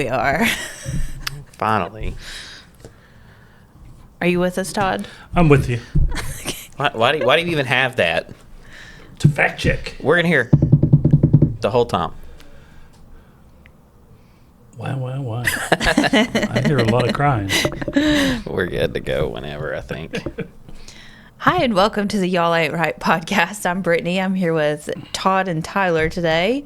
we are. Finally. Are you with us, Todd? I'm with you. Why do you even have that? To fact check. We're in here the whole time. Why? I hear a lot of crying. We're good to go whenever, I think. Hi, and welcome to the Y'all Ain't Right podcast. I'm Brittany. I'm here with Todd and Tyler today.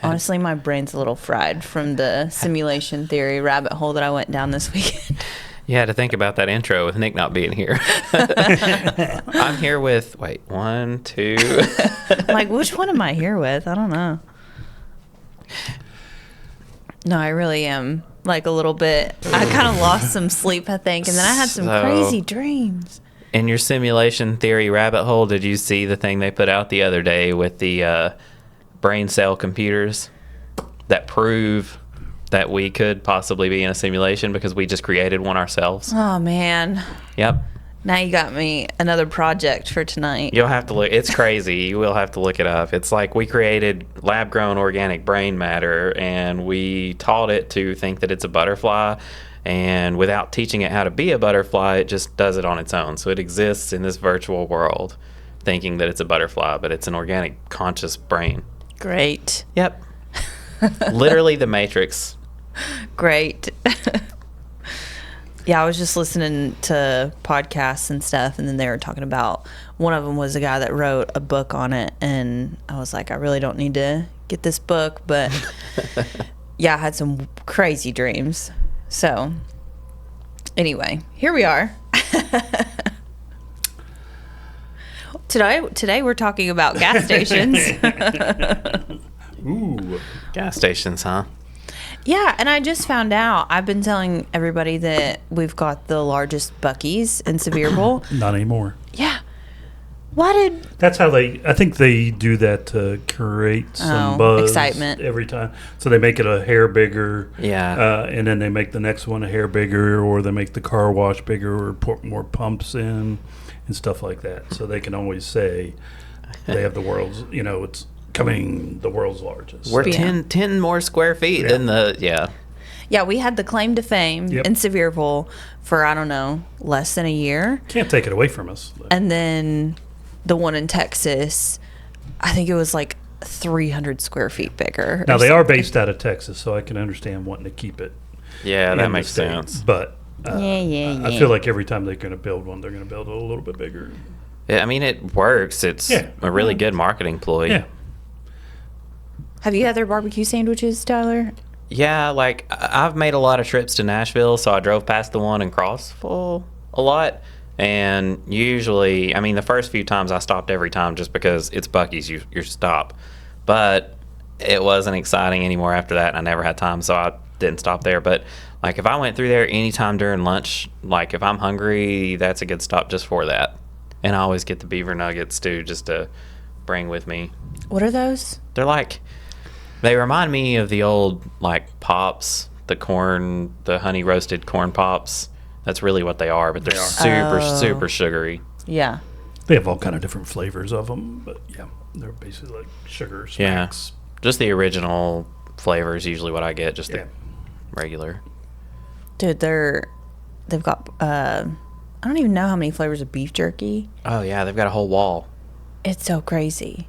Honestly, my brain's a little fried from the simulation theory rabbit hole that I went down this weekend. You had to think about that intro with Nick not being here. I'm here with, one, two. Like, which one am I here with? I don't know. No, I really am. Like, a little bit. I kind of lost some sleep, I think, and then I had some crazy dreams. In your simulation theory rabbit hole, did you see the thing they put out the other day with the brain cell computers that prove that we could possibly be in a simulation because we just created one ourselves? Oh, man. Yep. Now you got me another project for tonight. You'll have to look. It's crazy. You will have to look it up. It's like we created lab-grown organic brain matter, and we taught it to think that it's a butterfly. And without teaching it how to be a butterfly, it just does it on its own. So it exists in this virtual world thinking that it's a butterfly, but it's an organic, conscious brain. Great. Yep. Literally the Matrix. Great. Yeah, I was just listening to podcasts and stuff, and then they were talking about, one of them was a guy that wrote a book on it, and I was like, I really don't need to get this book, but yeah, I had some crazy dreams. So anyway, here we are. Today we're talking about gas stations. Ooh. Gas stations, huh? Yeah, and I just found out, I've been telling everybody that we've got the largest Buc-ee's in Sevierville. Not anymore. Yeah. Why did... That's how I think they do that to create some buzz. Excitement. Every time. So they make it a hair bigger. Yeah. And then they make the next one a hair bigger, or they make the car wash bigger, or put more pumps in and stuff like that. So they can always say they have the world's, it's coming the world's largest. We're 10 more square feet than the, Yeah, we had the claim to fame in Sevierville for, I don't know, less than a year. Can't take it away from us. And then the one in Texas, I think it was like 300 square feet bigger. Now, they are based out of Texas, so I can understand wanting to keep it. Yeah, in that the makes state. sense. But Yeah. I feel like every time they're going to build one, they're going to build it a little bit bigger. Yeah, I mean, it works. It's a really good marketing ploy. Yeah. Have you had their barbecue sandwiches, Tyler? Yeah, like, I've made a lot of trips to Nashville, so I drove past the one in Crossville a lot. And usually, I mean, the first few times I stopped every time just because it's Buc-ee's, you stop. But it wasn't exciting anymore after that, and I never had time, so I didn't stop there. But, like, if I went through there anytime during lunch, like, if I'm hungry, that's a good stop just for that. And I always get the beaver nuggets, too, just to bring with me. What are those? They're like... They remind me of the old, like, Pops, the honey roasted corn Pops. That's really what they are, but they're super sugary. Yeah. They have all kind of different flavors of them, but yeah, they're basically like sugar smacks. Yeah, just the original flavor is usually what I get, just the regular. Dude, they've got, I don't even know how many flavors of beef jerky. Oh, yeah, they've got a whole wall. It's so crazy.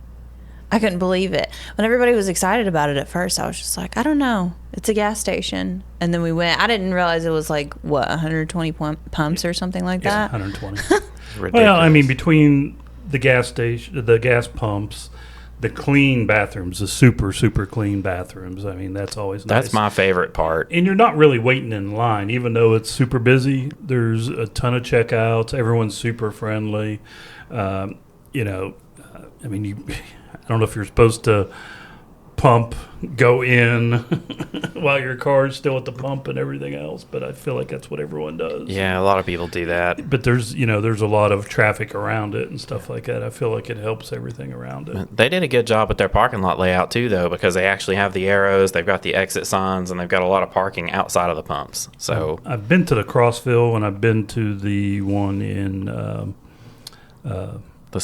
I couldn't believe it. When everybody was excited about it at first, I was just like, I don't know. It's a gas station. And then we went. I didn't realize it was like, 120 pumps or something like that? 120. Well, I mean, between the gas station, the gas pumps, the clean bathrooms, the super, super clean bathrooms. I mean, that's always nice. That's my favorite part. And you're not really waiting in line. Even though it's super busy, there's a ton of checkouts. Everyone's super friendly. I mean, I don't know if you're supposed to go in while your car's still at the pump and everything else, but I feel like that's what everyone does. Yeah, a lot of people do that. But there's a lot of traffic around it and stuff like that. I feel like it helps everything around it. They did a good job with their parking lot layout too, though, because they actually have the arrows, they've got the exit signs, and they've got a lot of parking outside of the pumps. So I've been to the Crossville, and I've been to the one in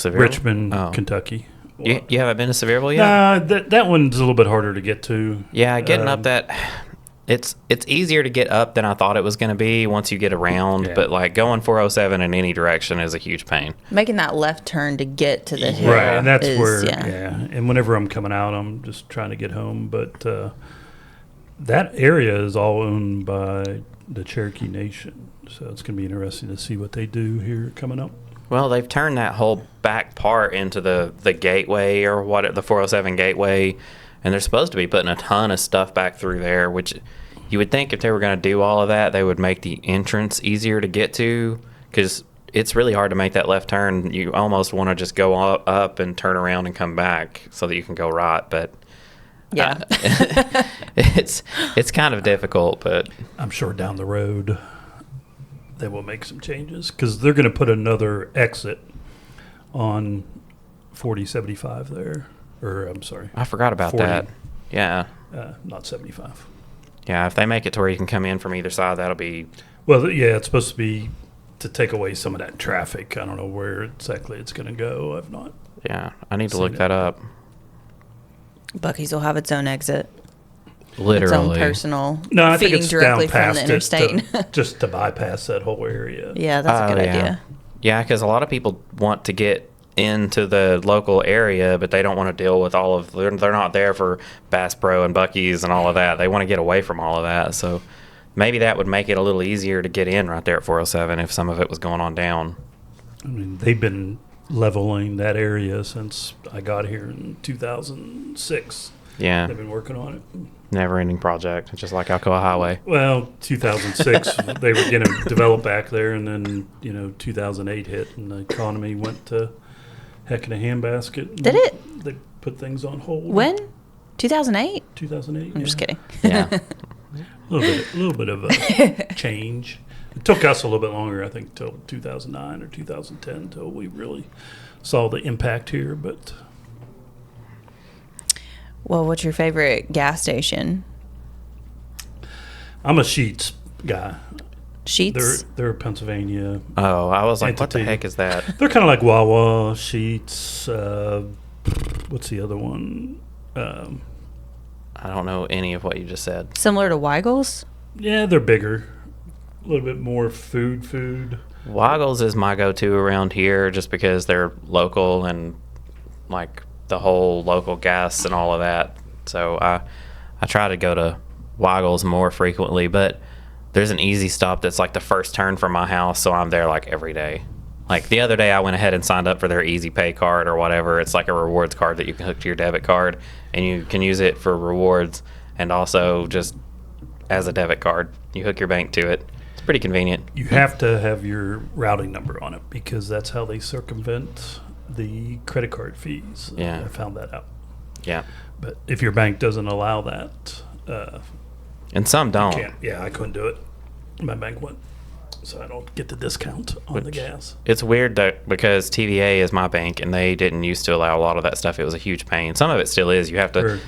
Richmond, Kentucky. You haven't been to Sevierville yet? Nah, that one's a little bit harder to get to. Yeah, getting up that it's easier to get up than I thought it was going to be once you get around. Yeah. But like going 407 in any direction is a huge pain. Making that left turn to get to the hill. Right, and that's is, where, yeah. And whenever I'm coming out, I'm just trying to get home. But that area is all owned by the Cherokee Nation. So it's going to be interesting to see what they do here coming up. Well, they've turned that whole back part into the gateway or the 407 gateway, and they're supposed to be putting a ton of stuff back through there, which you would think if they were going to do all of that, they would make the entrance easier to get to, because it's really hard to make that left turn. You almost want to just go up and turn around and come back so that you can go right, but Yeah. it's kind of difficult. But I'm sure down the road they will make some changes because they're going to put another exit on 4075 there. Or, I'm sorry. I forgot about 40, that. Yeah. Not 75. Yeah, if they make it to where you can come in from either side, that'll be... Well, yeah, it's supposed to be to take away some of that traffic. I don't know where exactly it's going to go. I've not. Yeah, I need to Seen look it. that up. Buc-ee's will have its own exit. Literally. Its own personal No, I think feeding it's directly down from past the it interstate. just to bypass that whole area. Yeah, that's a good yeah. idea. Yeah, because a lot of people want to get into the local area, but they don't want to deal with all of... They're not there for Bass Pro and Buc-ee's and all of that. They want to get away from all of that. So maybe that would make it a little easier to get in right there at 407 if some of it was going on down. I mean, they've been leveling that area since I got here in 2006. Yeah, They've been working on it. never-ending project, just like Alcoa Highway. Well, 2006, they were going to develop back there, and then, 2008 hit, and the economy went to heck in a handbasket. Did it? They put things on hold. When? 2008? 2008. I'm just kidding. Yeah. A little bit of a change. It took us a little bit longer, I think, till 2009 or 2010 until we really saw the impact here. But Well, what's your favorite gas station? I'm a Sheetz guy. Sheets? They're Pennsylvania. Oh, I was like, what the Entity. heck is that? They're kind of like Wawa, Sheetz. What's the other one? I don't know any of what you just said. Similar to Weigel's? Yeah, they're bigger. A little bit more food. Waggles is my go-to around here just because they're local and like the whole local gas and all of that. So I try to go to Waggles more frequently, but there's an easy stop that's like the first turn from my house, so I'm there like every day. Like the other day I went ahead and signed up for their Easy Pay card or whatever. It's like a rewards card that you can hook to your debit card, and you can use it for rewards and also just as a debit card. You hook your bank to it. It's pretty convenient. You have to have your routing number on it because that's how they circumvent the credit card fees. Yeah. I found that out. Yeah. But if your bank doesn't allow that, And some don't. can't. Yeah, I couldn't do it. My bank went, so I don't get the discount on the Which- gas. It's weird that because TVA is my bank and they didn't used to allow a lot of that stuff. It was a huge pain. Some of it still is. You have to, Or-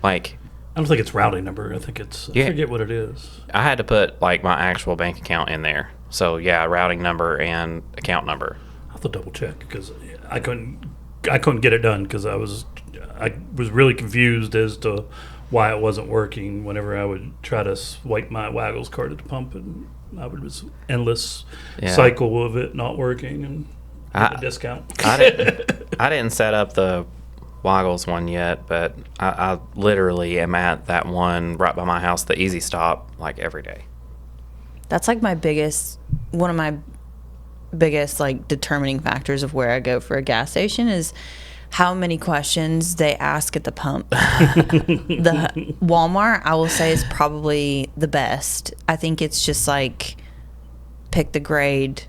like, I don't think it's routing number. I think it's. Yeah. I forget what it is. I had to put like my actual bank account in there. So yeah, routing number and account number. I'll have to double check because I couldn't get it done because I was really confused as to why it wasn't working. Whenever I would try to swipe my Waggles card at the pump, and I would just endless Yeah. cycle of it not working and get a discount. I didn't set up the Waggles one yet, but I literally am at that one right by my house, the Easy Stop, like every day. That's like one of my biggest like determining factors of where I go for a gas station is how many questions they ask at the pump. The Walmart, I will say, is probably the best. I think it's just like pick the grade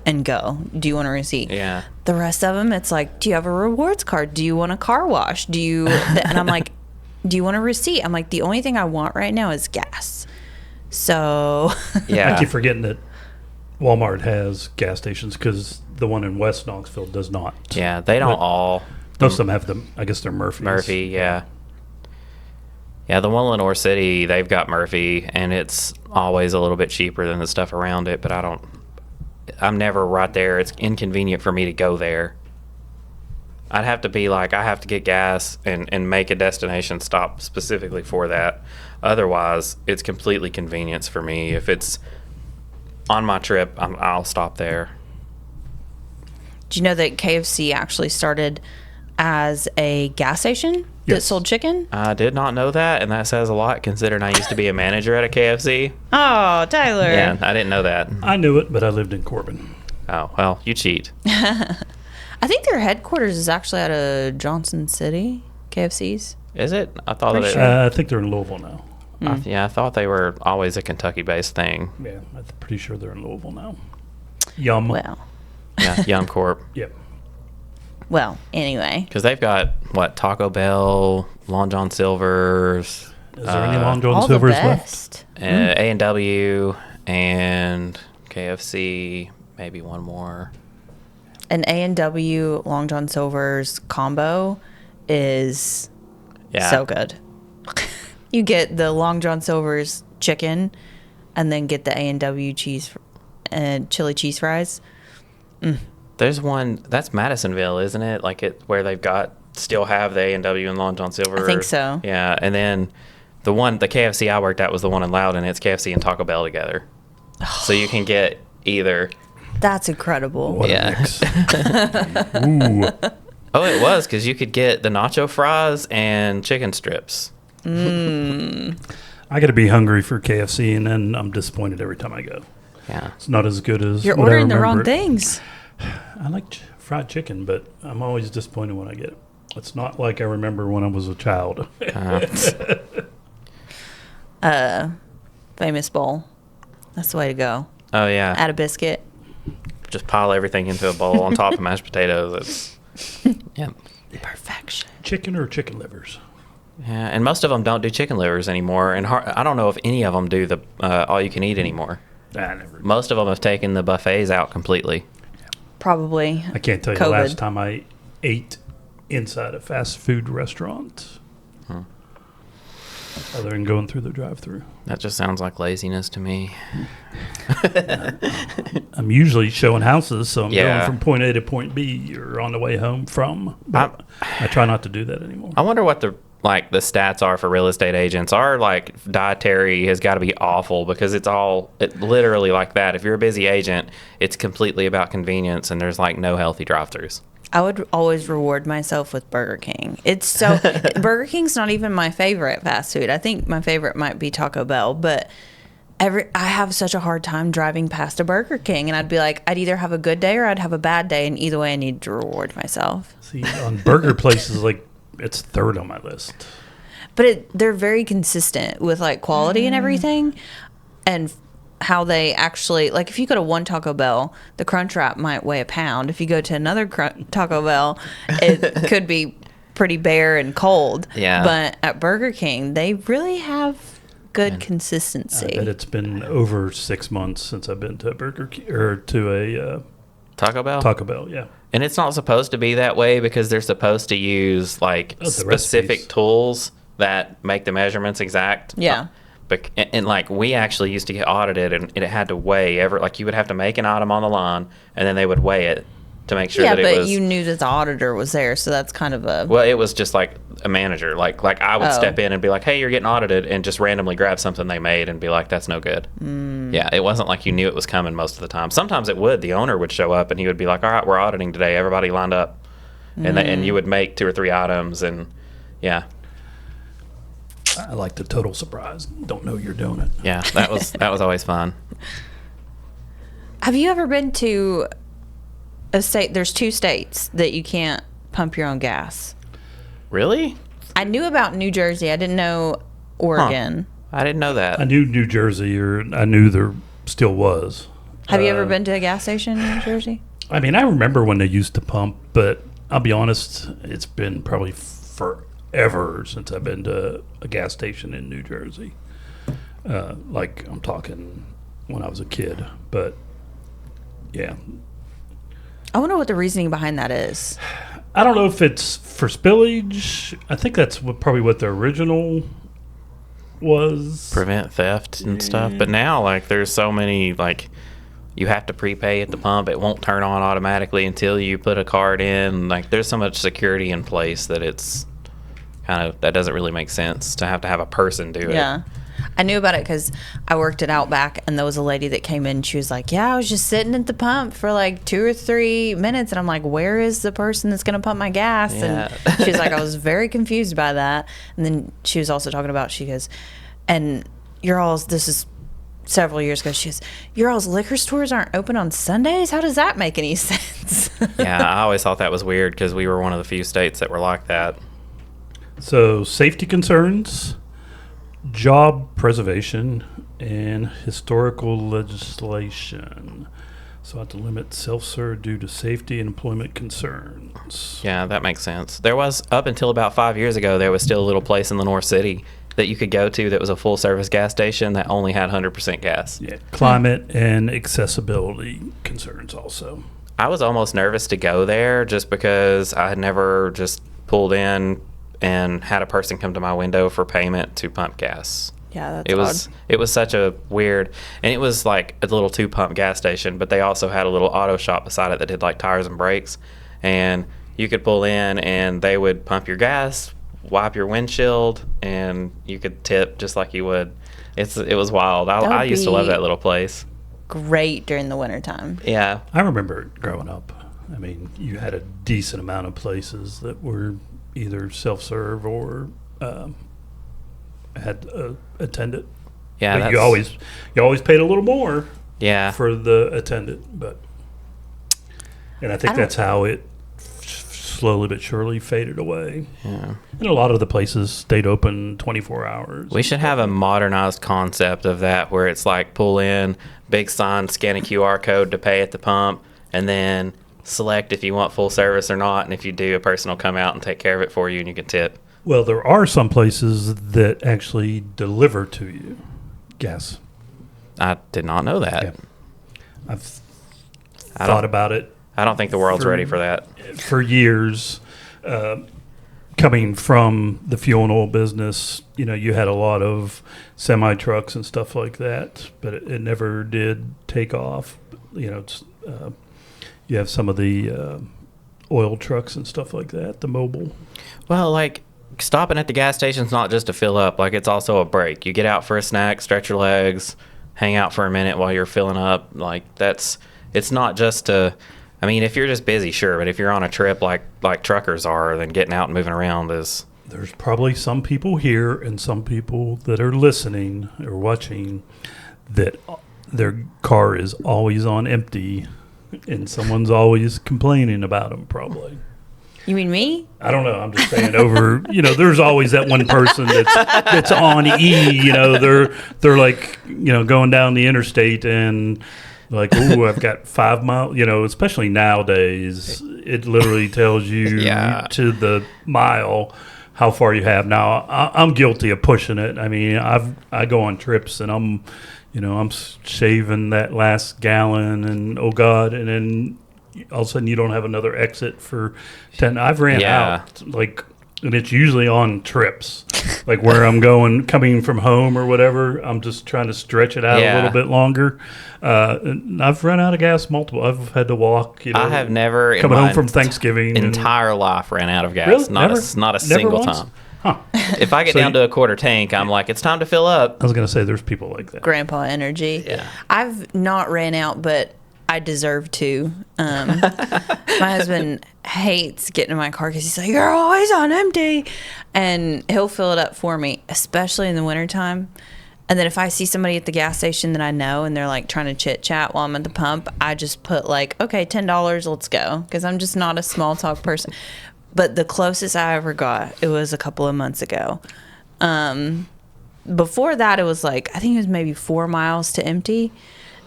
and go. Do you want a receipt? Yeah. The rest of them, it's like, do you have a rewards card? Do you want a car wash? And I'm like, do you want a receipt? I'm like, the only thing I want right now is gas. So Yeah. I keep forgetting that Walmart has gas stations because the one in West Knoxville does not. Yeah, they don't But all. Most of them have them. I guess they're Murphy's. Murphy, yeah. Yeah, the one in Lenore City, they've got Murphy, and it's always a little bit cheaper than the stuff around it, but I'm never right there. It's inconvenient for me to go there. I'd have to be like, I have to get gas and make a destination stop specifically for that. Otherwise, it's completely convenience for me. If it's on my trip, I'll stop there. Do you know that KFC actually started as a gas station that sold chicken? I did not know that, and that says a lot considering I used to be a manager at a KFC. Oh, Tyler. Yeah, I didn't know that. I knew it, but I lived in Corbin. Oh, well, you cheat. I think their headquarters is actually out of Johnson City, KFC's. Is it? I thought Pretty that sure. I think they're in Louisville now. I thought they were always a Kentucky-based thing. Yeah, I'm pretty sure they're in Louisville now. Yum. Well, Yeah, Yum Corp. Yep. well, anyway. Because they've got, Taco Bell, Long John Silver's, Is there any Long John All the Silver's left? best. A&W, and KFC, maybe one more. An A&W Long John Silver's combo is Yeah. so good. You get the Long John Silver's chicken and then get the A&W cheese and chili cheese fries. There's one, that's Madisonville, isn't it? Where they've still have the A&W and Long John Silver. I think so. Yeah, and then the KFC I worked at was the one in Loudon. It's KFC and Taco Bell together. So you can get either. That's incredible. What Yeah. a mix. Ooh. Oh, it was, because you could get the nacho fries and chicken strips. I got to be hungry for KFC, and then I'm disappointed every time I go. Yeah. It's not as good as You're what I ordering the remember wrong it. things. I like fried chicken, but I'm always disappointed when I get it. It's not like I remember when I was a child. Famous bowl. That's the way to go. Oh, yeah. Add a biscuit. Just pile everything into a bowl on top of mashed potatoes. Yeah. Perfection. Chicken or chicken livers? Yeah, and most of them don't do chicken livers anymore, and I don't know if any of them do the all-you-can-eat anymore. I never. Most of them have taken the buffets out completely. Probably. I can't tell you COVID. the last time I ate inside a fast food restaurant. Other than going through the drive-through. That just sounds like laziness to me. I'm usually showing houses, so I'm Yeah. going from point A to point B or on the way home from. But I try not to do that anymore. I wonder what the stats are for real estate agents. Our dietary has got to be awful because it's literally like that. If you're a busy agent, it's completely about convenience, and there's no healthy drive-throughs. I would always reward myself with Burger King. It's so Burger King's not even my favorite fast food. I think my favorite might be Taco Bell, but I have such a hard time driving past a Burger King, and I'd be like, I'd either have a good day or I'd have a bad day, and either way I need to reward myself. See, on burger places, it's third on my list. But they're very consistent with quality and everything, and how they actually if you go to one Taco Bell, the Crunch Wrap might weigh a pound. If you go to another Taco Bell, it could be pretty bare and cold. Yeah. But at Burger King, they really have good consistency. I bet it's been over 6 months since I've been to a Burger King or to a Taco Bell? Taco Bell. Yeah. And it's not supposed to be that way because they're supposed to use specific recipes. tools that make the measurements exact. Yeah. And we actually used to get audited, and it had to weigh you would have to make an item on the line, and then they would weigh it to make sure Yeah, that it but was. you knew that the auditor was there, so that's kind of a... Well, it was just like a manager. Like I would Oh. step in and be like, "Hey, you're getting audited," and just randomly grab something they made and be like, "That's no good." Yeah, it wasn't like you knew it was coming most of the time. Sometimes it would. The owner would show up and he would be like, "All right, we're auditing today. Everybody lined up," and you would make 2 or 3 items, and yeah. I like the total surprise. Don't know you're doing it. Yeah, that was always fun. Have you ever been to a state... There's 2 states that you can't pump your own gas. Really? I knew about New Jersey. I didn't know Oregon. I didn't know that. I knew New Jersey, or I knew there still was. Have you ever been to a gas station in New Jersey? I mean, I remember when they used to pump, but I'll be honest, it's been probably forever since I've been to a gas station in New Jersey. I'm talking when I was a kid, but yeah. I wonder what the reasoning behind that is. I don't know if it's for spillage. I think that's probably what the original was. Prevent theft and stuff. But now, there's so many, you have to prepay at the pump. It won't turn on automatically until you put a card in. Like, there's so much security in place that it's kind of, that doesn't really make sense to have a person do it. Yeah. I knew about it because I worked at Outback, and there was a lady that came in. She was like, yeah, I was just sitting at the pump for like 2 or 3 minutes. And I'm like, where is the person that's going to pump my gas? Yeah. And she was like, I was very confused by that. And then she was also talking about, she goes, and your all's, this is several years ago, she goes, your all's liquor stores aren't open on Sundays? How does that make any sense? Yeah, I always thought that was weird because we were one of the few states that were like that. So safety concerns, job preservation, and historical legislation. So I have to limit self-serve due to safety and employment concerns. Yeah, that makes sense. There was, up until about 5 years ago, there was still a little place in the North City that you could go to that was a full-service gas station that only had 100% gas. Yeah, climate and accessibility concerns also. I was almost nervous to go there just because I had never just pulled in and had a person come to my window for payment to pump gas. Yeah, that's odd. It was such a weird, and it was like a little 2-pump gas station, but they also had a little auto shop beside it that did like tires and brakes, and you could pull in and they would pump your gas, wipe your windshield, and you could tip just like you would. It was wild. I used to love that little place. Great during the wintertime. Yeah. I remember growing up. I mean, you had a decent amount of places that were either self-serve or had a attendant. Yeah, but you always paid a little more. Yeah. For the attendant, and I think that's how it slowly but surely faded away. Yeah. And a lot of the places stayed open 24 hours. We should have a modernized concept of that where it's like pull in, big sign, scan a QR code to pay at the pump, and then select if you want full service or not. And if you do, a person will come out and take care of it for you and you can tip. Well, there are some places that actually deliver to you gas. I did not know that. Yeah. I've thought about it. I don't think the world's ready for that. For years, coming from the fuel and oil business, you had a lot of semi trucks and stuff like that, but it never did take off. You have some of the oil trucks and stuff like that, the mobile. Well, like stopping at the gas station's not just to fill up. Like, it's also a break. You get out for a snack, stretch your legs, hang out for a minute while you're filling up. Like, it's not just to, I mean, if you're just busy, sure, but if you're on a trip like truckers are, then getting out and moving around is... There's probably some people here and some people that are listening or watching that their car is always on empty and someone's always complaining about them, probably. You mean me? I don't know. I'm just saying there's always that one person that's on E, they're like, going down the interstate and like, ooh, I've got 5 miles, especially nowadays, it literally tells you to the mile how far you have. Now, I'm guilty of pushing it. I mean, I go on trips and I'm shaving that last gallon and, oh God, and then all of a sudden you don't have another exit for 10. I've ran out, and it's usually on trips, like where I'm coming from home or whatever. I'm just trying to stretch it out a little bit longer. And I've run out of gas multiple. I've had to walk. I have never coming home from Thanksgiving entire life ran out of gas. Really? Not a single once? time. Huh. If I get down to a quarter tank, I'm like, it's time to fill up. I was going to say there's people like that. Grandpa energy. Yeah. I've not ran out, but I deserve to. My husband hates getting in my car because he's like, you're always on empty. And he'll fill it up for me, especially in the wintertime. And then if I see somebody at the gas station that I know and they're like trying to chit chat while I'm at the pump, I just put like, okay, $10, let's go. Because I'm just not a small talk person. But the closest I ever got, it was a couple of months ago. Before that, it was like, I think it was maybe 4 miles to empty.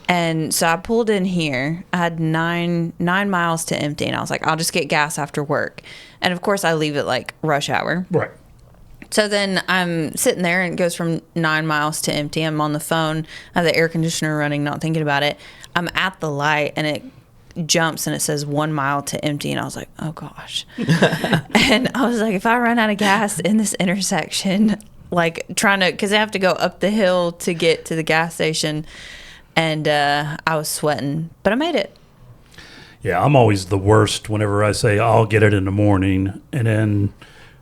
And so I pulled in here. I had nine miles to empty. And I was like, I'll just get gas after work. And of course, I leave at like rush hour. Right. So then I'm sitting there and it goes from 9 miles to empty. I'm on the phone. I have the air conditioner running, not thinking about it. I'm at the light and it jumps and it says 1 mile to empty. And I was like, oh gosh. And I was like, if I run out of gas in this intersection, like because I have to go up the hill to get to the gas station, And I was sweating, but I made it. Yeah, I'm always the worst whenever I say I'll get it in the morning, and then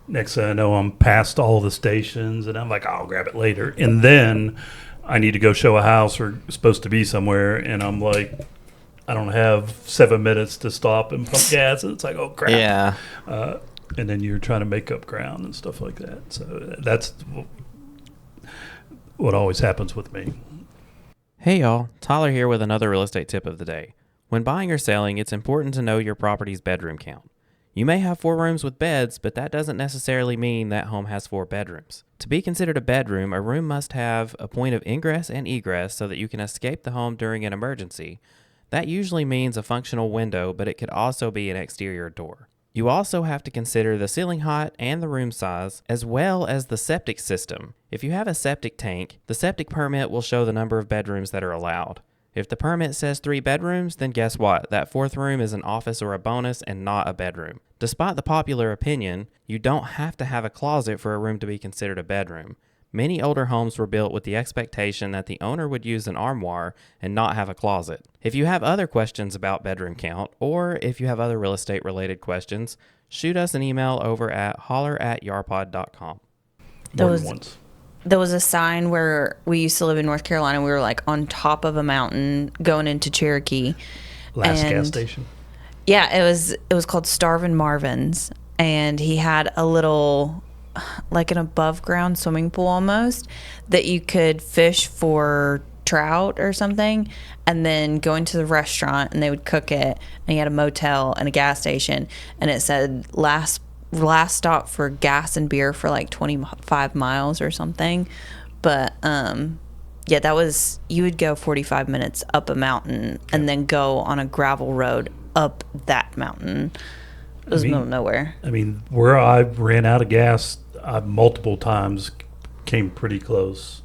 next thing I know, I'm past all the stations, and I'm like, I'll grab it later. And then I need to go show a house or supposed to be somewhere, and I'm like, I don't have 7 minutes to stop and pump gas, and it's like, oh crap. Yeah. And then you're trying to make up ground and stuff like that. So that's what always happens with me. Hey y'all, Tyler here with another real estate tip of the day. When buying or selling, it's important to know your property's bedroom count. You may have 4 rooms with beds, but that doesn't necessarily mean that home has 4 bedrooms. To be considered a bedroom, a room must have a point of ingress and egress so that you can escape the home during an emergency. That usually means a functional window, but it could also be an exterior door. You also have to consider the ceiling height and the room size, as well as the septic system. If you have a septic tank, the septic permit will show the number of bedrooms that are allowed. If the permit says 3 bedrooms, then guess what? That 4th room is an office or a bonus and not a bedroom. Despite the popular opinion, you don't have to have a closet for a room to be considered a bedroom. Many older homes were built with the expectation that the owner would use an armoire and not have a closet. If you have other questions about bedroom count, or if you have other real estate related questions, shoot us an email over at holler@yarpod.com. There was a sign where we used to live in North Carolina. We were like on top of a mountain going into Cherokee. Last gas station. Yeah, it was called Starvin' Marvin's, and he had a little, like an above ground swimming pool almost, that you could fish for trout or something, and then go into the restaurant and they would cook it. And he had a motel and a gas station, and it said last stop for gas and beer for like 25 miles or something. But yeah, that was, you would go 45 minutes up a mountain and then go on a gravel road up that mountain. It was middle of nowhere. I mean, where I ran out of gas, I multiple times came pretty close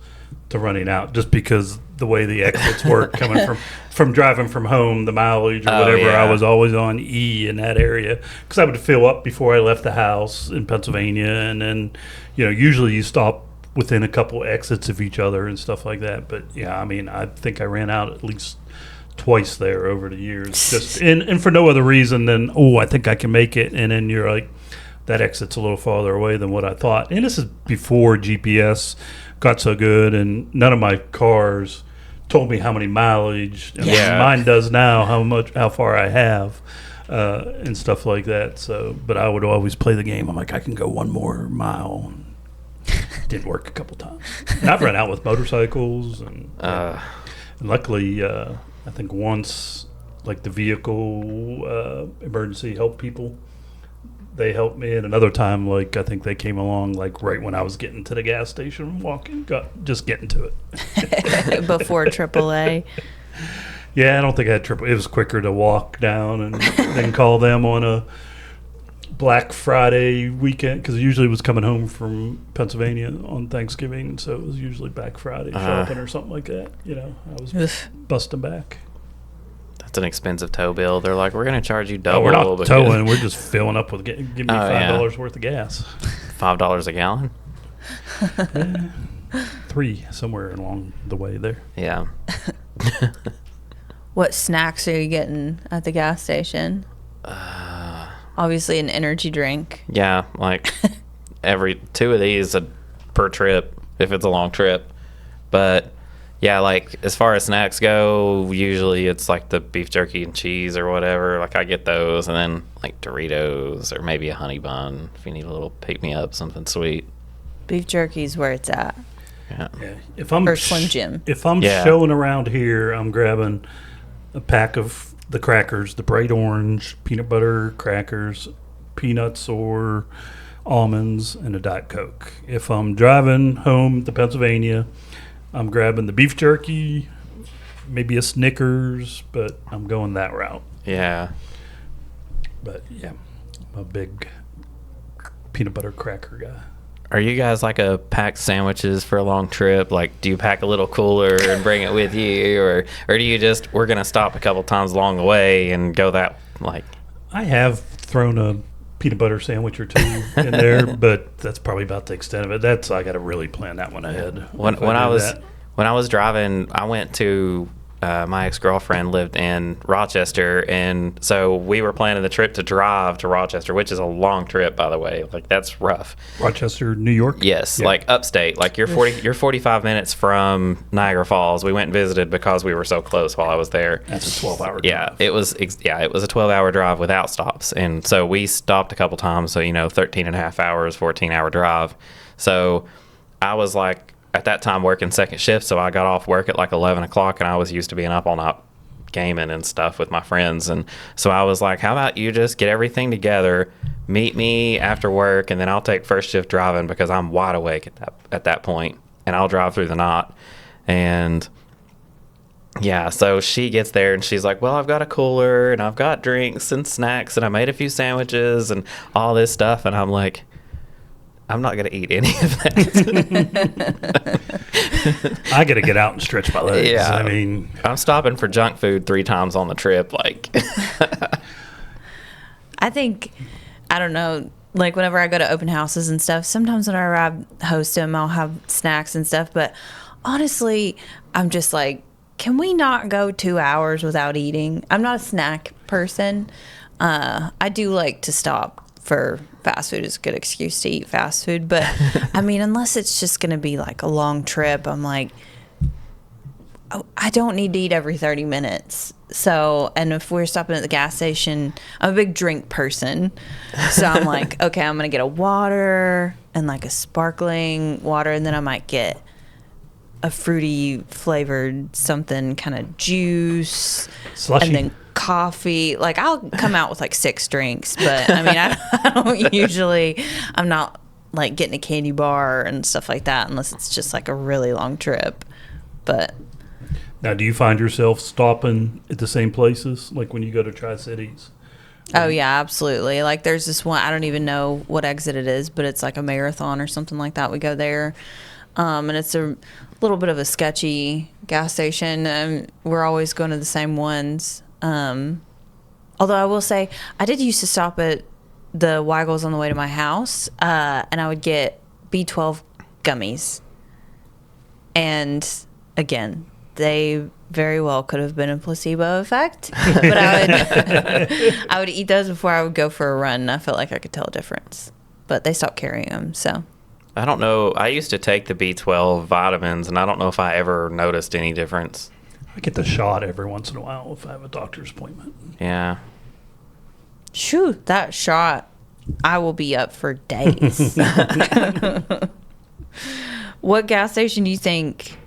to running out, just because the way the exits work coming from driving from home, the mileage or whatever. Yeah. I was always on E in that area because I would fill up before I left the house in Pennsylvania, and then usually you stop within a couple exits of each other and stuff like that. But yeah, I mean, I think I ran out at least twice there over the years, just and for no other reason than, I think I can make it, and then you're like, that exit's a little farther away than what I thought. And this is before GPS got so good, and none of my cars told me how many mileage. Mine does now, how far I have, and stuff like that. So, but I would always play the game. I'm like, I can go 1 more mile. Didn't work a couple times. And I've run out with motorcycles, and luckily, I think once, like the vehicle emergency help people, they helped me. And another time, like, I think they came along like right when I was getting to the gas station, just getting to it. Before AAA. Yeah, I don't think I had triple. It was quicker to walk down and then call them on a Black Friday weekend, because usually was coming home from Pennsylvania on Thanksgiving, so it was usually Black Friday shopping or something like that. I was busting back. That's an expensive tow bill. They're like, we're going to charge you double. We're not towing. We're just filling up with, give me $5 worth of gas. $5 a gallon? $3 somewhere along the way there. Yeah. What snacks are you getting at the gas station? Obviously an energy drink. Yeah, like every 2 of these per trip if it's a long trip. But yeah, like as far as snacks go, usually it's like the beef jerky and cheese or whatever. Like I get those, and then like Doritos or maybe a honey bun if you need a little pick me up, something sweet. Beef jerky's where it's at. Yeah. If I'm or Slim Jim. If I'm showing around here, I'm grabbing a pack of the crackers, the bright orange peanut butter crackers, peanuts or almonds, and a Diet Coke. If I'm driving home to Pennsylvania, I'm grabbing the beef jerky, maybe a Snickers, but I'm going that route. Yeah. But yeah, I'm a big peanut butter cracker guy. Are you guys like a pack sandwiches for a long trip? Like, do you pack a little cooler and bring it with you, or do you just, we're gonna stop a couple times along the way and go that like? I have thrown a peanut butter sandwich or 2 in there, but that's probably about the extent of it. I got to really plan that one ahead. When I was driving, I went to my ex-girlfriend lived in Rochester, and so we were planning the trip to drive to Rochester, which is a long trip, by the way. Like, that's rough. Rochester, New York? Yes, Yeah. like upstate. Like, you're 45 minutes from Niagara Falls. We went and visited because we were so close while I was there. That's a 12-hour drive. Yeah, it was a 12-hour drive without stops. And so we stopped a couple times, so 13 and a half hours, 14-hour drive. So I was like, at that time, working second shift, so I got off work at like 11 o'clock, and I was used to being up all night gaming and stuff with my friends. And so I was like, how about you just get everything together, meet me after work, and then I'll take first shift driving because I'm wide awake at that point, and I'll drive through the night. And yeah, so she gets there, and she's like, well, I've got a cooler, and I've got drinks and snacks, and I made a few sandwiches and all this stuff. And I'm like, I'm not going to eat any of that. I got to get out and stretch my legs. Yeah. I mean, I'm stopping for junk food 3 times on the trip. Like, I think, I don't know, like whenever I go to open houses and stuff, sometimes whenever I host them, I'll have snacks and stuff. But honestly, I'm just like, can we not go 2 hours without eating? I'm not a snack person. I do like to stop for fast food. Is a good excuse to eat fast food. But I mean, unless it's just going to be like a long trip, I'm like, oh, I don't need to eat every 30 minutes. So, and if we're stopping at the gas station, I'm a big drink person. So I'm like, okay, I'm going to get a water and like a sparkling water. And then I might get a fruity flavored something, kind of juice. Slushy. And then coffee. Like, I'll come out with like 6 drinks, but I mean, I don't usually, I'm not like getting a candy bar and stuff like that unless it's just like a really long trip. But now, do you find yourself stopping at the same places, like when you go to Tri-Cities? oh yeah, absolutely. Like, there's this one, I don't even know what exit it is, but it's like a marathon or something like that. We go there, and it's a little bit of a sketchy gas station, and we're always going to the same ones. Although I will say, I did used to stop at the Weigels on the way to my house, and I would get B12 gummies. And again, they very well could have been a placebo effect, but I would eat those before I would go for a run, and I felt like I could tell a difference. But they stopped carrying them, so. I don't know. I used to take the B12 vitamins, and I don't know if I ever noticed any difference. I get the shot every once in a while if I have a doctor's appointment. Yeah. Shoo, that shot, I will be up for days. What gas station do you think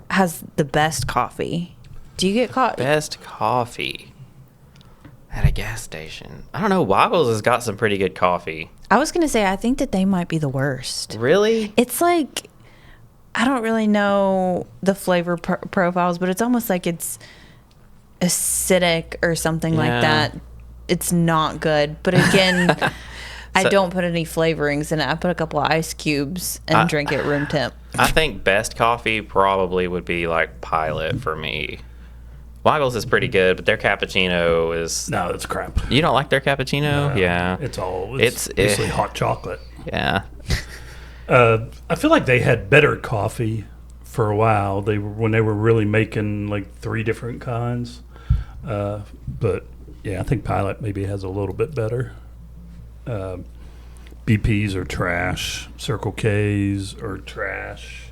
has the best coffee? Do you get coffee? Best coffee at a gas station. I don't know. Woggles has got some pretty good coffee. I was going to say, I think that they might be the worst. Really? It's like, I don't really know the flavor profiles, but it's almost like it's acidic or something like that. It's not good. But again, I don't put any flavorings in it. I put a couple of ice cubes and drink it room temp. I think best coffee probably would be like Pilot for me. Woggles is pretty good, but their cappuccino is... No, it's crap. You don't like their cappuccino? Yeah. It's basically hot chocolate. Yeah. I feel like they had better coffee for a while. When they were really making like 3 different kinds. But yeah, I think Pilot maybe has a little bit better. BPs are trash. Circle K's are trash.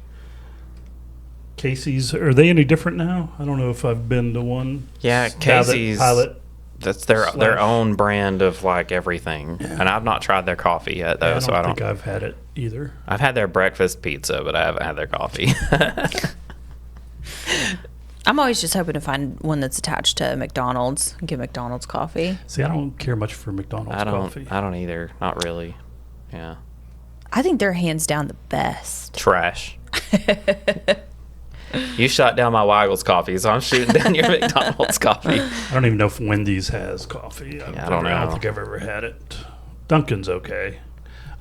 Casey's, are they any different now? I don't know if I've been to one. Yeah, Casey's... Pilot. That's their own brand of like everything. Yeah. And I've not tried their coffee yet though, I don't think I've had it either. I've had their breakfast pizza, but I haven't had their coffee. I'm always just hoping to find one that's attached to McDonald's and get McDonald's coffee. See, I don't care much for McDonald's coffee. I don't either. Not really. Yeah. I think they're hands down the best. Trash. You shot down my Weigels coffee, so I'm shooting down your McDonald's coffee. I don't even know if Wendy's has coffee. I don't know. I don't think I've ever had it. Dunkin's okay.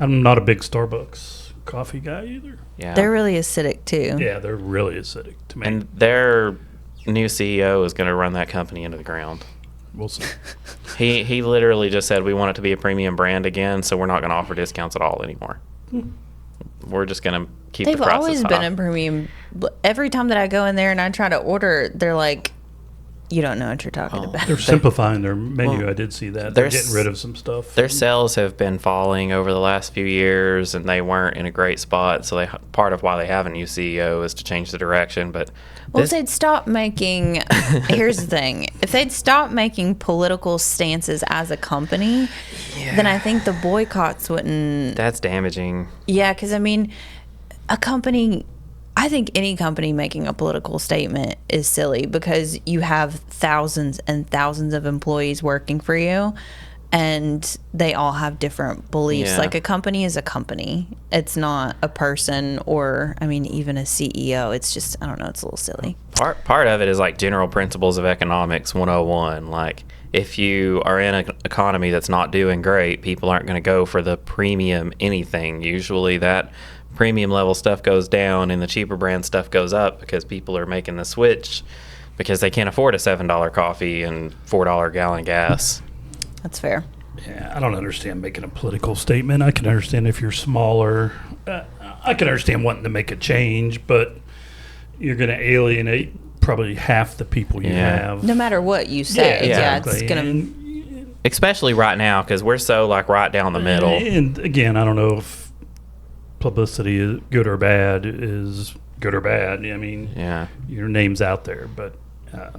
I'm not a big Starbucks coffee guy either. Yeah. They're really acidic too. Yeah, they're really acidic to me. And their new CEO is going to run that company into the ground. We'll see. He literally just said we want it to be a premium brand again, so we're not going to offer discounts at all anymore. we're just gonna keep They've the prices always high. been a premium. Every time that I go in there and I try to order, they're like, you don't know what you're talking about. They're simplifying their menu. Well, I did see that. They're getting rid of some stuff. Their sales have been falling over the last few years, and they weren't in a great spot. So part of why they have a new CEO is to change the direction. But Well, if they'd stop making, here's the thing: if they'd stop making political stances as a company, then I think the boycotts wouldn't. That's damaging. Yeah, because I mean, I think any company making a political statement is silly because you have thousands and thousands of employees working for you, and they all have different beliefs. Yeah. Like a company is a company. It's not a person or, I mean, even a CEO. It's just, I don't know, it's a little silly. Part of it is like general principles of economics 101. Like if you are in an economy that's not doing great, people aren't going to go for the premium anything. Usually that premium level stuff goes down and the cheaper brand stuff goes up because people are making the switch because they can't afford a $7 coffee and $4 gallon gas. That's fair. Yeah, I don't understand making a political statement. I can understand if you're smaller. I can understand wanting to make a change, but you're going to alienate probably half the people you have. No matter what you say. Yeah, exactly. it's going to... Especially right now because we're so like right down the middle. And again, I don't know if publicity is good or bad. I mean, your name's out there, but I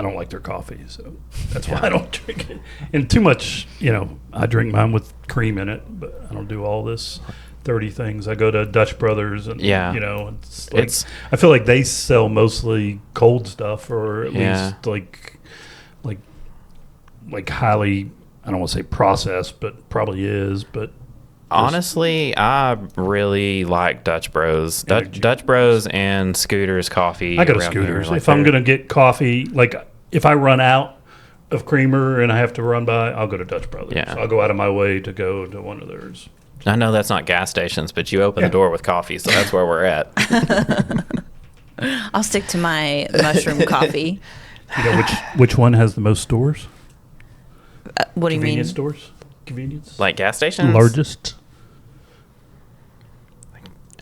don't like their coffee, so that's why I don't drink it. And too much, I drink mine with cream in it, but I don't do all this 30 things. I go to Dutch Brothers, and it's like I feel like they sell mostly cold stuff, or at least like highly. I don't want to say processed, but probably is, but. Honestly, I really like Dutch Bros. Dutch Bros and Scooters coffee. I go to Scooters. If I'm going to get coffee, like if I run out of creamer and I have to run by, I'll go to Dutch Brothers. Yeah. So I'll go out of my way to go to one of theirs. I know that's not gas stations, but you open the door with coffee, so that's where we're at. I'll stick to my mushroom coffee. You know which one has the most stores? What do you mean? Convenience stores? Convenience? Like gas stations? Largest?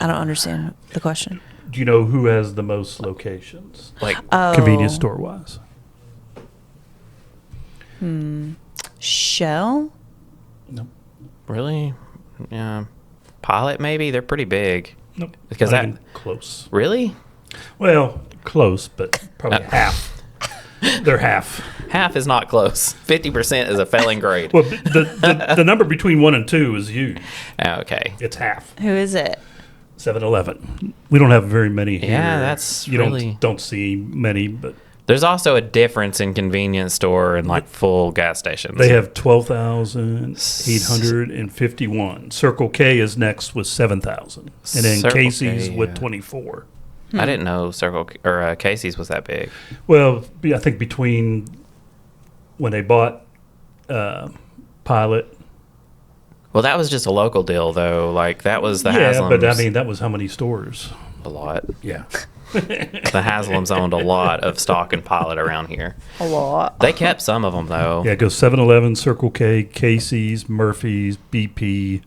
I don't understand the question. Do you know who has the most locations? Like convenience store wise? Shell? No. Really? Yeah. Pilot maybe? They're pretty big. Nope. Because Not even close. Really? Well, close, but probably half. They're half. Half is not close. 50% is a failing grade. Well, the number between 1 and 2 is huge. Okay. It's half. Who is it? 7-Eleven. We don't have very many here. Yeah, that's you really... don't see many, but there's also a difference in convenience store and like full gas stations. they have 12,851. Circle K is next with 7,000, and then Circle Casey's K, with 24. I didn't know Casey's was that big. Well, I think between when they bought Pilot. Well, that was just a local deal, though. Like, that was the Yeah, Haslams. but I mean, that was how many stores? A lot. Yeah. The Haslams owned a lot of stock and Pilot around here. A lot. They kept some of them, though. Yeah, it goes 7-Eleven, Circle K, Casey's, Murphy's, BP,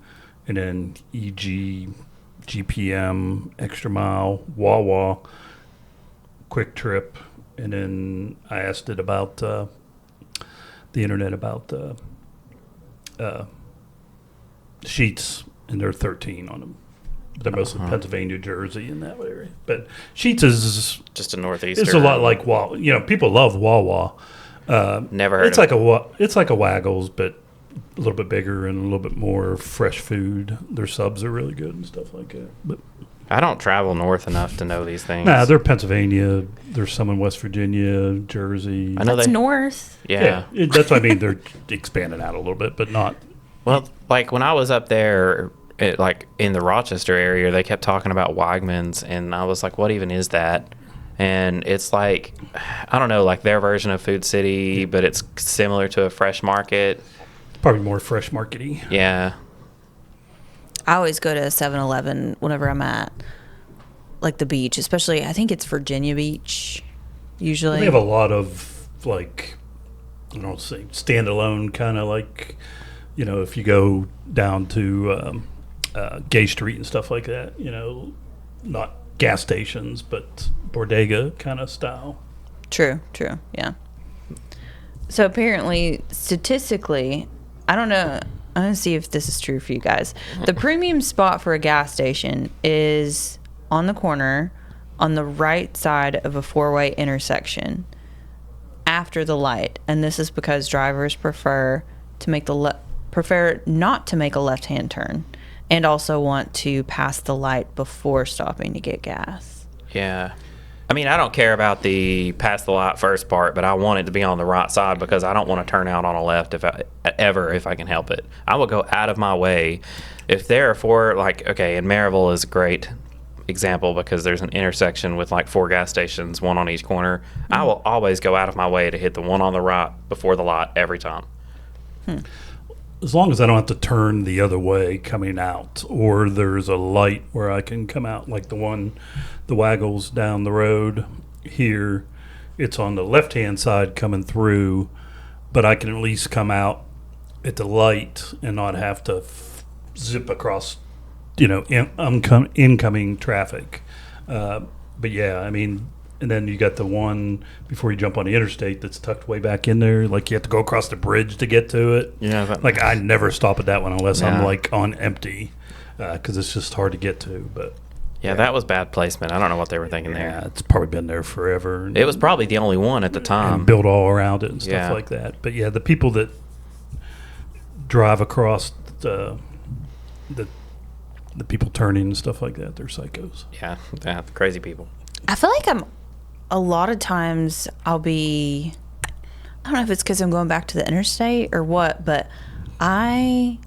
and then EG, GPM, Extra Mile, Wawa, Quick Trip, and then I asked it about the internet about Sheets, and there are 13 on them. They're mostly Pennsylvania, Jersey, and that area. But Sheets is just a northeastern. It's a lot like Wawa. People love Wawa. Never heard it's of it. It's like a Waggles, but a little bit bigger and a little bit more fresh food. Their subs are really good and stuff like that. But I don't travel north enough to know these things. nah, they're Pennsylvania. There's some in West Virginia, Jersey. I know That's north. Yeah. That's what I mean. They're expanding out a little bit, but not. Well, like when I was up there, like in the Rochester area, they kept talking about Wegmans, and I was like, what even is that? And it's like, I don't know, like their version of Food City, but it's similar to a Fresh Market. Probably more fresh market-y. Yeah. I always go to 7-Eleven whenever I'm at like the beach, especially I think it's Virginia Beach usually. They have a lot of like, I don't say standalone kind of like, if you go down to Gay Street and stuff like that. Not gas stations, but bodega kind of style. True, yeah. So apparently, statistically, I don't know. I'm going to see if this is true for you guys. The premium spot for a gas station is on the corner on the right side of a four-way intersection after the light. And this is because drivers prefer not to make a left-hand turn and also want to pass the light before stopping to get gas. Yeah. I mean, I don't care about the pass the light first part, but I want it to be on the right side because I don't want to turn out on a left if I can help it. I will go out of my way. If there are four, in Maryville is a great example because there's an intersection with 4 gas stations, one on each corner. Mm-hmm. I will always go out of my way to hit the one on the right before the light every time. As long as I don't have to turn the other way coming out, or there's a light where I can come out, like the Waggles down the road here, it's on the left-hand side coming through, but I can at least come out at the light and not have to zip across, incoming traffic. But yeah, I mean, and then you got the one before you jump on the interstate that's tucked way back in there. You have to go across the bridge to get to it. Yeah. I never stop at that one unless I'm on empty, because it's just hard to get to. But yeah, that was bad placement. I don't know what they were thinking there. Yeah, it's probably been there forever. It was probably the only one at the time. And built all around it and stuff like that. But yeah, the people that drive across the people turning and stuff like that, they're psychos. Yeah, crazy people. I feel like a lot of times I'll be, I don't know if it's because I'm going back to the interstate or what, but I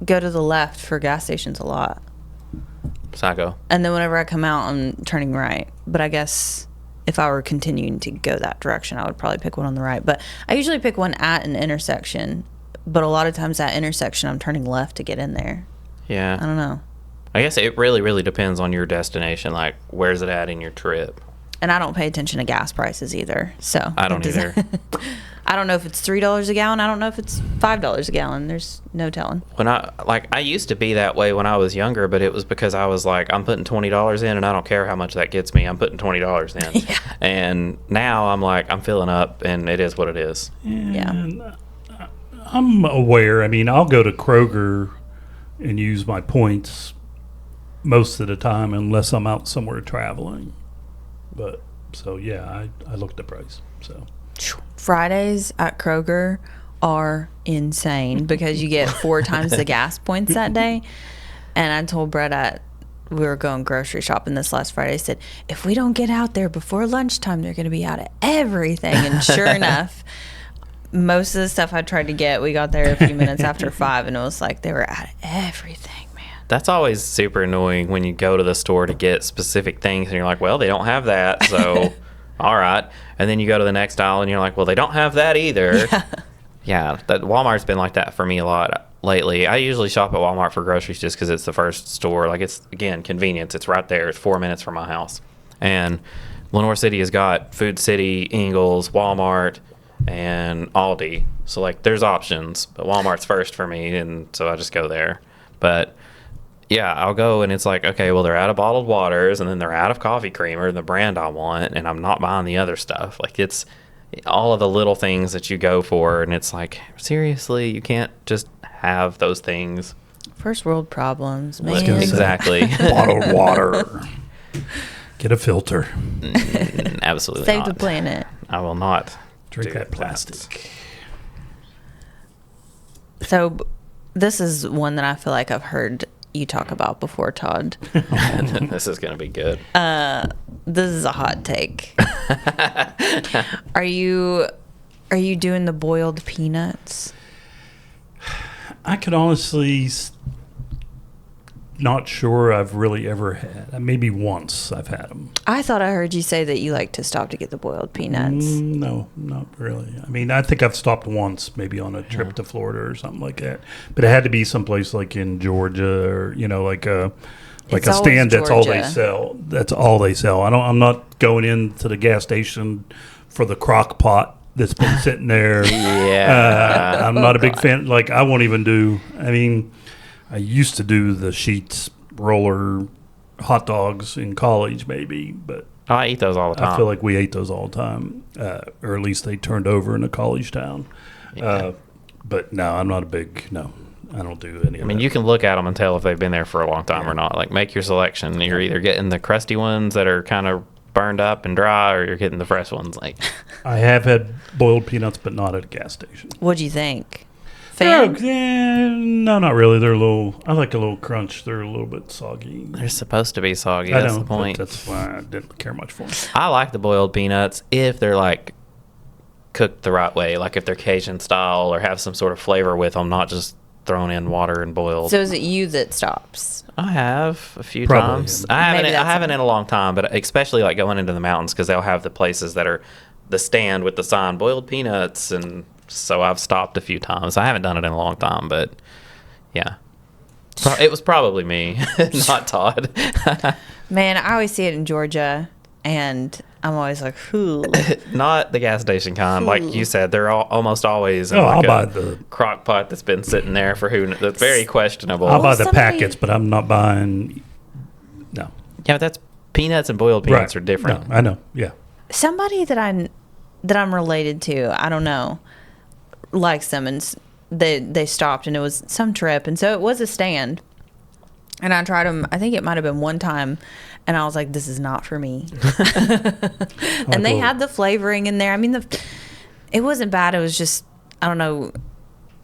go to the left for gas stations a lot. Psycho. And then whenever I come out, I'm turning right. But I guess if I were continuing to go that direction, I would probably pick one on the right. But I usually pick one at an intersection. But a lot of times that intersection, I'm turning left to get in there. Yeah. I don't know. I guess it really, really depends on your destination. Where's it at in your trip? And I don't pay attention to gas prices either. So I don't either. I don't know if it's $3 a gallon. I don't know if it's $5 a gallon. There's no telling. When I used to be that way when I was younger, but it was because I was I'm putting $20 in and I don't care how much that gets me. I'm putting $20 in. Yeah. And now I'm I'm filling up and it is what it is. And I'm aware. I mean, I'll go to Kroger and use my points most of the time unless I'm out somewhere traveling. But so yeah, I looked at price. So Fridays at Kroger are insane because you get 4 times the gas points that day. And I told Brett we were going grocery shopping this last Friday. I said, if we don't get out there before lunchtime, they're going to be out of everything. And sure enough, most of the stuff I tried to get, we got there a few minutes after 5, and it was they were out of everything. That's always super annoying when you go to the store to get specific things and you're like, well, they don't have that, so all right. And then you go to the next aisle and you're like, well, they don't have that either. Yeah, that Walmart's been like that for me a lot lately. I usually shop at Walmart for groceries just because it's the first store. It's, again, convenience. It's right there. It's 4 minutes from my house. And Lenore City has got Food City, Ingles, Walmart, and Aldi. So, there's options, but Walmart's first for me, and so I just go there. But yeah, I'll go and it's okay, well, they're out of bottled waters and then they're out of coffee creamer, the brand I want, and I'm not buying the other stuff. It's all of the little things that you go for, and it's seriously, you can't just have those things. First world problems, man. Exactly. Bottled water. Get a filter. Absolutely Save not. the planet. I will not drink that plastic. So this is one that I feel like I've heard you talk about before, Todd. This is going to be good. This is a hot take. Are you doing the boiled peanuts? I could honestly not sure I've really ever had. Maybe once I've had them. I thought I heard you say that you like to stop to get the boiled peanuts. No, not really. I mean, I think I've stopped once, maybe on a trip to Florida or something like that. But it had to be someplace in Georgia or a stand. That's all they sell. That's all they sell. I'm not going into the gas station for the crock pot that's been sitting there. Yeah. I'm not a big fan. I won't even do. I mean, I used to do the Sheets roller hot dogs in college, maybe, but Oh, I eat those all the time. I feel like we ate those all the time, or at least they turned over in a college town. Yeah. But no, I'm not a big, no, I don't do any of that. I mean, you can look at them and tell if they've been there for a long time or not. Like, make your selection. You're either getting the crusty ones that are kind of burned up and dry, or you're getting the fresh ones. Like, I have had boiled peanuts, but not at a gas station. What'd you think? Fan? No, not really. They're a little, I like a little crunch. They're a little bit soggy. they're supposed to be soggy. I That's know, the point. but that's why I didn't care much for them. I like the boiled peanuts if they're like cooked the right way, like if they're Cajun style or have some sort of flavor with them, not just thrown in water and boiled. So is it you that stops? I have a few Probably, times. yeah. I Maybe that's haven't in a long time, but especially like going into the mountains because they'll have the places that are the stand with the sign boiled peanuts, and so I've stopped a few times. I haven't done it in a long time, but yeah. It was probably me, not Todd. Man, I always see it in Georgia, and I'm always like, who? Not the gas station kind. Like you said, they're almost always in I'll like buy a the crock pot that's been sitting there for that's very questionable. I'll buy the somebody- packets, but I'm not buying. No, Yeah, but that's peanuts and boiled peanuts are different. No, I know. Yeah, Somebody that I'm related to, I don't know, likes them, and they stopped, and it was some trip, and so it was a stand, and I tried them. I think it might have been one time, and I was like, this is not for me. And they had the flavoring in there. I mean, it wasn't bad. It was just, I don't know.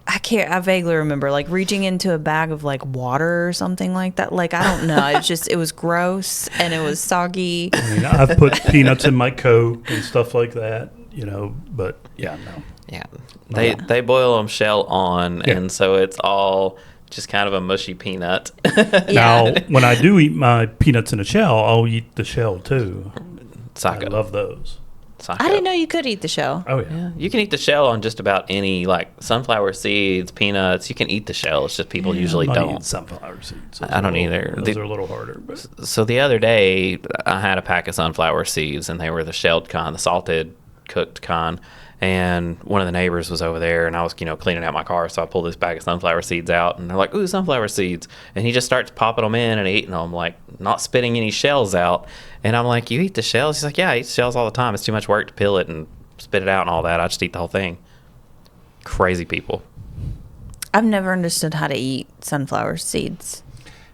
I vaguely remember like reaching into a bag of like water or something like that. Like, I don't know. It was gross, and it was soggy. I mean, I've put peanuts in my Coke and stuff like that, but yeah, no. Yeah, they boil them shell on, Yeah. and so it's all just kind of a mushy peanut. Now, when I do eat my peanuts in a shell, I'll eat the shell too. Socko. I love those. Socko. I didn't know you could eat the shell. Oh, yeah. Yeah, you can eat the shell on just about any, like sunflower seeds, peanuts. You can eat the shell. It's just people usually I'm not eating don't. sunflower seeds. Those I are don't a little- either. Those The- are a little harder. But So the other day, I had a pack of sunflower seeds, and they were the shelled kind, the salted, cooked kind. And one of the neighbors was over there, and I was, cleaning out my car, so I pulled this bag of sunflower seeds out, and they're like, "Ooh, sunflower seeds!" And he just starts popping them in and eating them, like not spitting any shells out. And I'm like, "You eat the shells?" He's like, "Yeah, I eat shells all the time. It's too much work to peel it and spit it out and all that. I just eat the whole thing." Crazy people. I've never understood how to eat sunflower seeds.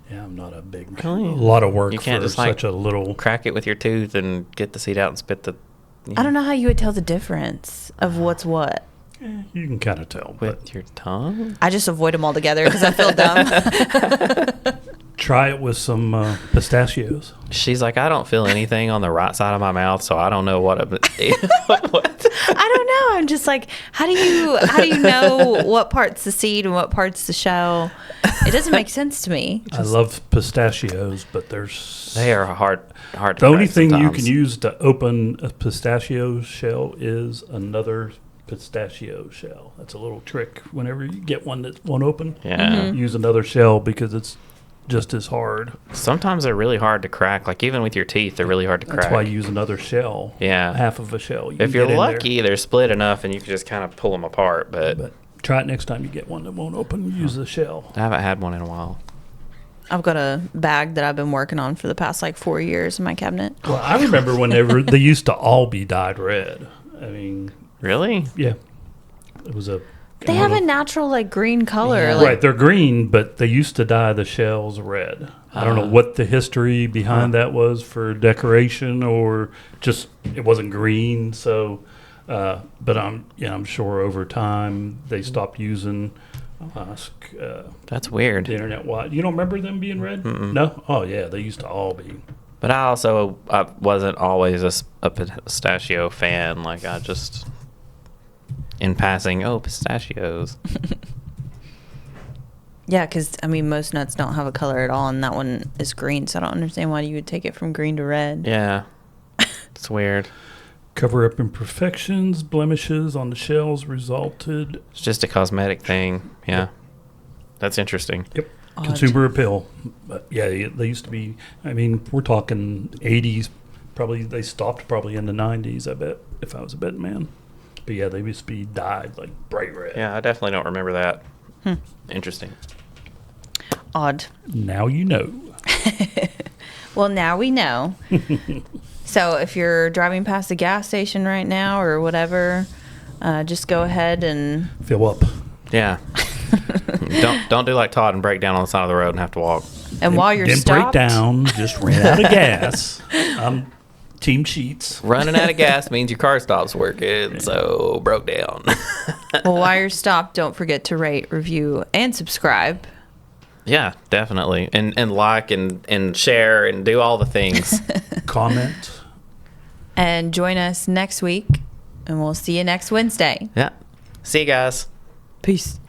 yeah, I'm not a big. Really? A lot of work You can't for just, like, such a little. Crack it with your tooth and get the seed out and spit the. I don't know how you would tell the difference of what's what. You can kind of tell. But With your tongue? I just avoid them altogether because I feel dumb. try it with some pistachios. She's like, "I don't feel anything on the right side of my mouth, so I don't know what." what? I don't know. I'm just like, how do you know what part's the seed and what part's the shell? It doesn't make sense to me. I love pistachios, but there's They are hard to the only crack thing you sometimes. can use to open a pistachio shell is another pistachio shell. That's a little trick. Whenever you get one that won't open, Yeah. use another shell because it's just as hard. Sometimes they're really hard to crack. Like even with your teeth, they're really hard to That's crack. why you use another shell. Yeah. half of a shell. You If can you're get in there. lucky, they're split enough, and you can just kind of pull them apart. But try it next time you get one that won't open. Use the shell. I haven't had one in a while. I've got a bag that I've been working on for the past like 4 years in my cabinet. Well, I remember whenever they used to all be dyed red. I mean, Really? yeah, it was a. They have a natural like green color. Yeah. Like, Right, they're green, but they used to dye the shells red. I don't know what the history behind that was for decoration, or just it wasn't green. So, but I'm sure over time they stopped using. I'll ask That's weird. the internet why. You don't remember them being red? No. Oh yeah, they used to all be. But I wasn't always a pistachio fan. Like I just, in passing, pistachios. yeah, because I mean, most nuts don't have a color at all, and that one is green. So I don't understand why you would take it from green to red. Yeah. It's weird. Cover up imperfections, blemishes on the shells resulted. It's just a cosmetic thing. Yeah. That's interesting. Yep. Odd. Consumer appeal. But yeah, they used to be, I mean, we're talking 80s. Probably they stopped probably in the 90s, I bet, if I was a betting man. But yeah, they used to be dyed like bright red. Yeah, I definitely don't remember that. Interesting. Odd. Now you know. Well, now we know. So if you're driving past the gas station right now or whatever, just go ahead and fill up. Yeah. don't do like Todd and break down on the side of the road and have to walk. And while you're Didn't stopped, break down, just ran out of gas. Team cheats. Running out of gas means your car stops working, so broke down. well, while you're stopped, don't forget to rate, review, and subscribe. Yeah, definitely. And like and share and do all the things. Comment. And join us next week, and we'll see you next Wednesday. Yeah. See you guys. Peace.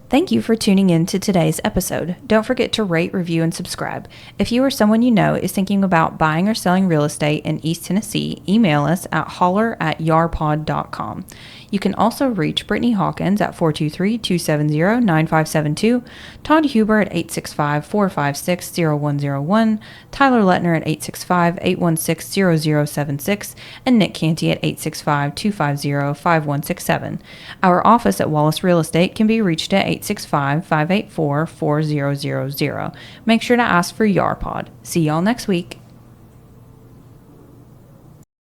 Thank you for tuning in to today's episode. Don't forget to rate, review, and subscribe. If you or someone you know is thinking about buying or selling real estate in East Tennessee, email us at holler@yarpod.com. You can also reach Brittany Hawkins at 423-270-9572, Todd Huber at 865-456-0101, Tyler Letner at 865-816-0076, and Nick Cantey at 865-250-5167. Our office at Wallace Real Estate can be reached at 865-584-4000. Make sure to ask for YARPod. See y'all next week.